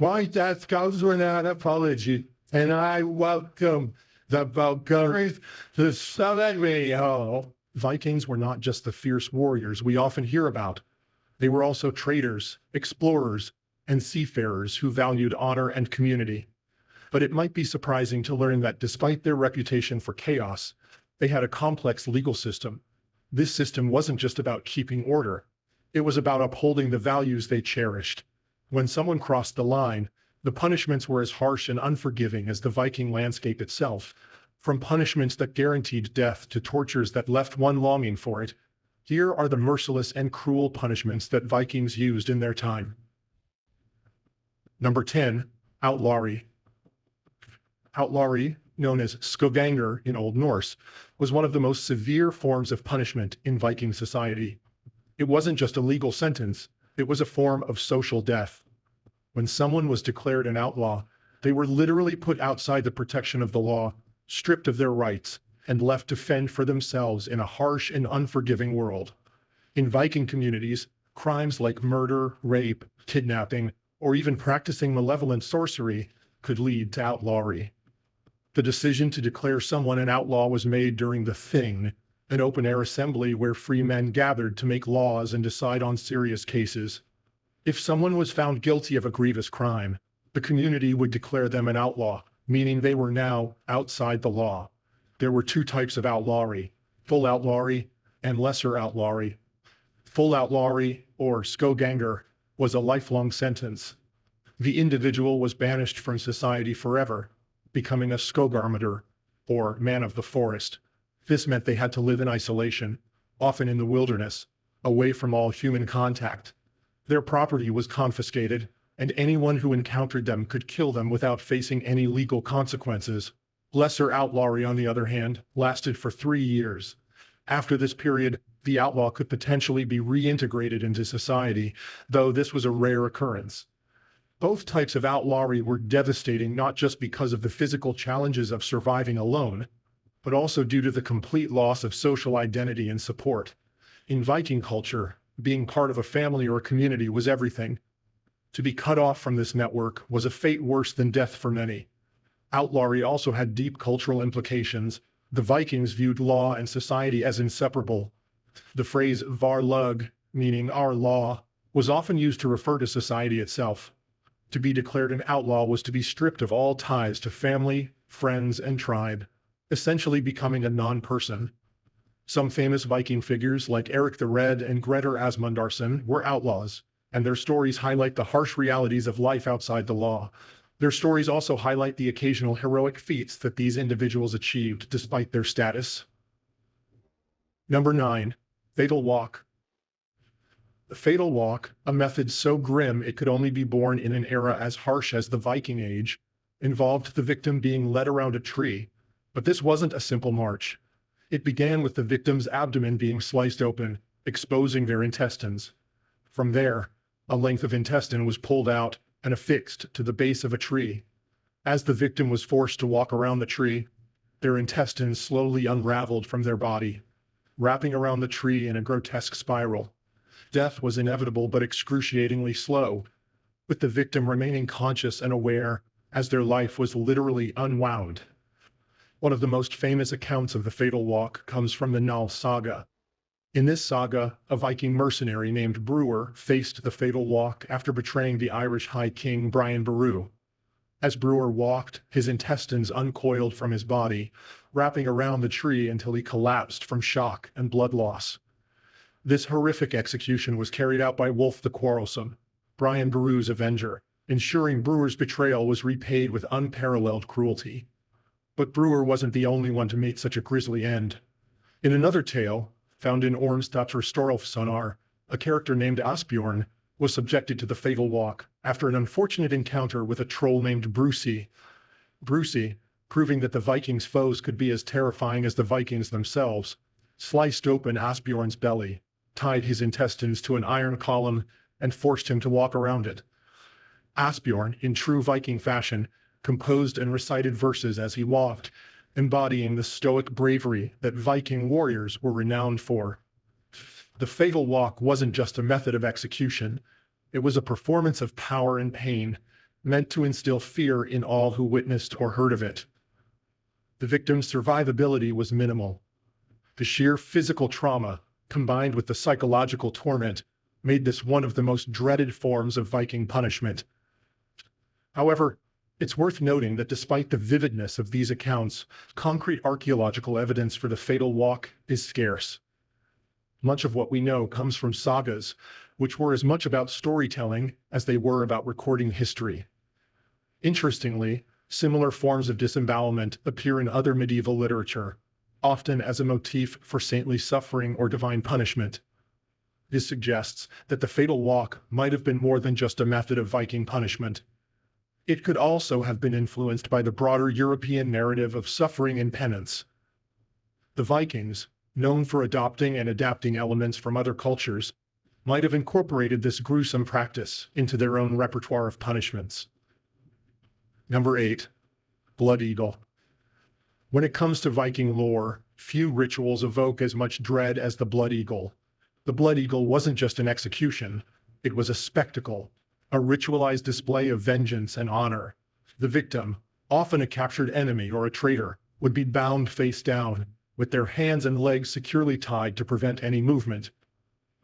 My death comes without apology, and I welcome the Valkyries to summon me home. Vikings were not just the fierce warriors we often hear about. They were also traders, explorers, and seafarers who valued honor and community. But it might be surprising to learn that despite their reputation for chaos, they had a complex legal system. This system wasn't just about keeping order. It was about upholding the values they cherished. When someone crossed the line, the punishments were as harsh and unforgiving as the Viking landscape itself. From punishments that guaranteed death to tortures that left one longing for it, here are the merciless and cruel punishments that Vikings used in their time. Number 10. Outlawry. Outlawry, known as skoganger in Old Norse, was one of the most severe forms of punishment in Viking society. It wasn't just a legal sentence, it was a form of social death. When someone was declared an outlaw, they were literally put outside the protection of the law, stripped of their rights, and left to fend for themselves in a harsh and unforgiving world. In Viking communities, crimes like murder, rape, kidnapping, or even practicing malevolent sorcery could lead to outlawry. The decision to declare someone an outlaw was made during the Thing, an open-air assembly where free men gathered to make laws and decide on serious cases. If someone was found guilty of a grievous crime, the community would declare them an outlaw, meaning they were now outside the law. There were two types of outlawry: full outlawry and lesser outlawry. Full outlawry, or skoganger, was a lifelong sentence. The individual was banished from society forever, becoming a skogarmadur, or man of the forest. This meant they had to live in isolation, often in the wilderness, away from all human contact. Their property was confiscated, and anyone who encountered them could kill them without facing any legal consequences. Lesser outlawry, on the other hand, lasted for 3 years. After this period, the outlaw could potentially be reintegrated into society, though this was a rare occurrence. Both types of outlawry were devastating not just because of the physical challenges of surviving alone, but also due to the complete loss of social identity and support. In Viking culture, being part of a family or a community was everything. To be cut off from this network was a fate worse than death for many. Outlawry also had deep cultural implications. The Vikings viewed law and society as inseparable. The phrase var lug, meaning our law, was often used to refer to society itself. To be declared an outlaw was to be stripped of all ties to family, friends, and tribe, essentially becoming a non-person. Some famous Viking figures like Eric the Red and Grettir Asmundarson were outlaws, and their stories highlight the harsh realities of life outside the law. Their stories also highlight the occasional heroic feats that these individuals achieved despite their status. Number 9. Fatal Walk. The fatal walk, a method so grim it could only be born in an era as harsh as the Viking Age, involved the victim being led around a tree. But this wasn't a simple march. It began with the victim's abdomen being sliced open, exposing their intestines. From there, a length of intestine was pulled out and affixed to the base of a tree. As the victim was forced to walk around the tree, their intestines slowly unraveled from their body, wrapping around the tree in a grotesque spiral. Death was inevitable but excruciatingly slow, with the victim remaining conscious and aware as their life was literally unwound. One of the most famous accounts of the fatal walk comes from the Njal saga. In this saga, a Viking mercenary named Brewer faced the fatal walk after betraying the Irish High King Brian Boru. As Brewer walked, his intestines uncoiled from his body, wrapping around the tree until he collapsed from shock and blood loss. This horrific execution was carried out by Wolf the Quarrelsome, Brian Boru's avenger, ensuring Brewer's betrayal was repaid with unparalleled cruelty. But Brewer wasn't the only one to meet such a grisly end. In another tale, found in Ormsdattr Storolfssonar, a character named Asbjorn was subjected to the fatal walk after an unfortunate encounter with a troll named Brusi. Brusi, proving that the Vikings' foes could be as terrifying as the Vikings themselves, sliced open Asbjorn's belly, tied his intestines to an iron column, and forced him to walk around it. Asbjorn, in true Viking fashion, composed and recited verses as he walked, embodying the stoic bravery that Viking warriors were renowned for. The fatal walk wasn't just a method of execution, it was a performance of power and pain. meant to instill fear in all who witnessed or heard of it. The victim's survivability was minimal. The sheer physical trauma, combined with the psychological torment, made this one of the most dreaded forms of Viking punishment. However, it's worth noting that despite the vividness of these accounts, concrete archaeological evidence for the fatal walk is scarce. Much of what we know comes from sagas, which were as much about storytelling as they were about recording history. Interestingly, similar forms of disembowelment appear in other medieval literature, often as a motif for saintly suffering or divine punishment. This suggests that the fatal walk might have been more than just a method of Viking punishment. It could also have been influenced by the broader European narrative of suffering and penance. The Vikings, known for adopting and adapting elements from other cultures, might have incorporated this gruesome practice into their own repertoire of punishments. Number 8. Blood Eagle. When it comes to Viking lore, few rituals evoke as much dread as the Blood Eagle. The Blood Eagle wasn't just an execution, it was a spectacle, a ritualized display of vengeance and honor. The victim, often a captured enemy or a traitor, would be bound face down, with their hands and legs securely tied to prevent any movement.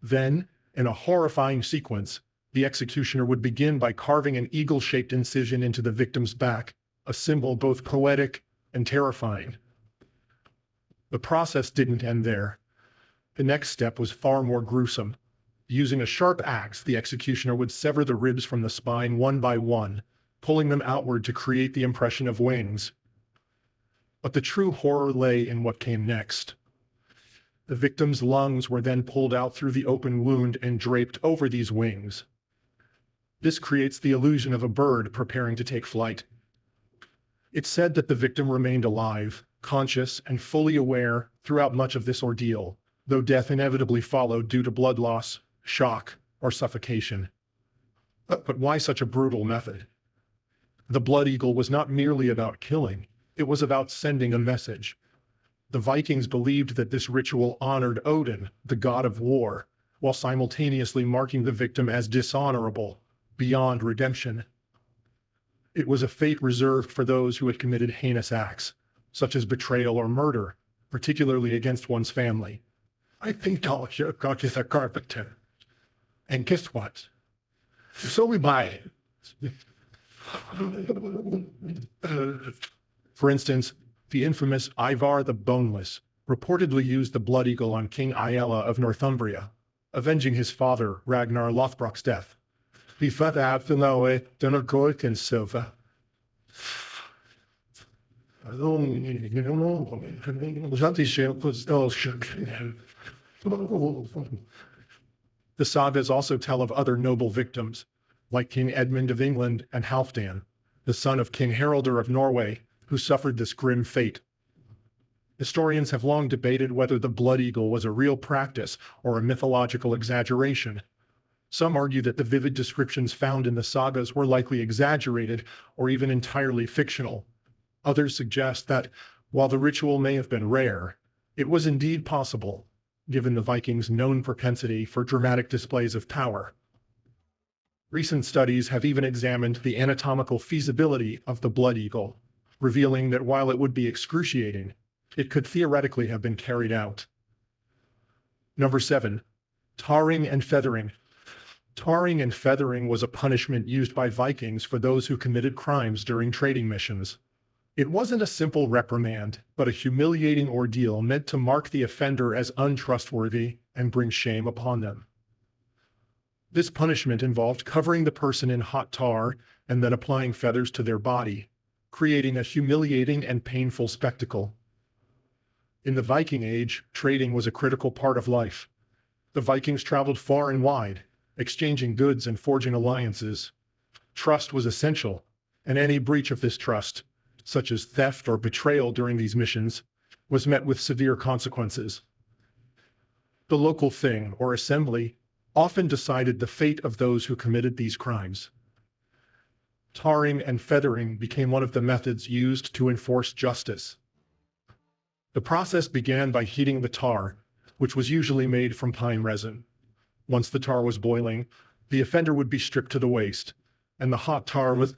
Then, in a horrifying sequence, the executioner would begin by carving an eagle-shaped incision into the victim's back, a symbol both poetic and terrifying. The process didn't end there. The next step was far more gruesome. Using a sharp axe, the executioner would sever the ribs from the spine one by one, pulling them outward to create the impression of wings. But the true horror lay in what came next. The victim's lungs were then pulled out through the open wound and draped over these wings. This creates the illusion of a bird preparing to take flight. It's said that the victim remained alive, conscious, and fully aware throughout much of this ordeal, though death inevitably followed due to blood loss, shock, or suffocation. But why such a brutal method? The Blood Eagle was not merely about killing, it was about sending a message. The Vikings believed that this ritual honored Odin, the god of war, while simultaneously marking the victim as dishonorable, beyond redemption. It was a fate reserved for those who had committed heinous acts, such as betrayal or murder, particularly against one's family. I think I'll go to the carpenter. And guess what? So we buy it. For instance, the infamous Ivar the Boneless reportedly used the Blood Eagle on King Aella of Northumbria, avenging his father Ragnar Lothbrok's death. Vi fattar denna gorken silva. The sagas also tell of other noble victims, like King Edmund of England and Halfdan, the son of King Haraldr of Norway, who suffered this grim fate. Historians have long debated whether the Blood Eagle was a real practice or a mythological exaggeration. Some argue that the vivid descriptions found in the sagas were likely exaggerated or even entirely fictional. Others suggest that, while the ritual may have been rare, it was indeed possible, given the Vikings' known propensity for dramatic displays of power. Recent studies have even examined the anatomical feasibility of the Blood Eagle, revealing that while it would be excruciating, it could theoretically have been carried out. Number 7. Tarring and feathering. Tarring and feathering was a punishment used by Vikings for those who committed crimes during trading missions. It wasn't a simple reprimand, but a humiliating ordeal meant to mark the offender as untrustworthy and bring shame upon them. This punishment involved covering the person in hot tar and then applying feathers to their body, creating a humiliating and painful spectacle. In the Viking Age, trading was a critical part of life. The Vikings traveled far and wide, exchanging goods and forging alliances. Trust was essential, and any breach of this trust, such as theft or betrayal during these missions, was met with severe consequences. The local thing, or assembly, often decided the fate of those who committed these crimes. Tarring and feathering became one of the methods used to enforce justice. The process began by heating the tar, which was usually made from pine resin. Once the tar was boiling, the offender would be stripped to the waist, and the hot tar was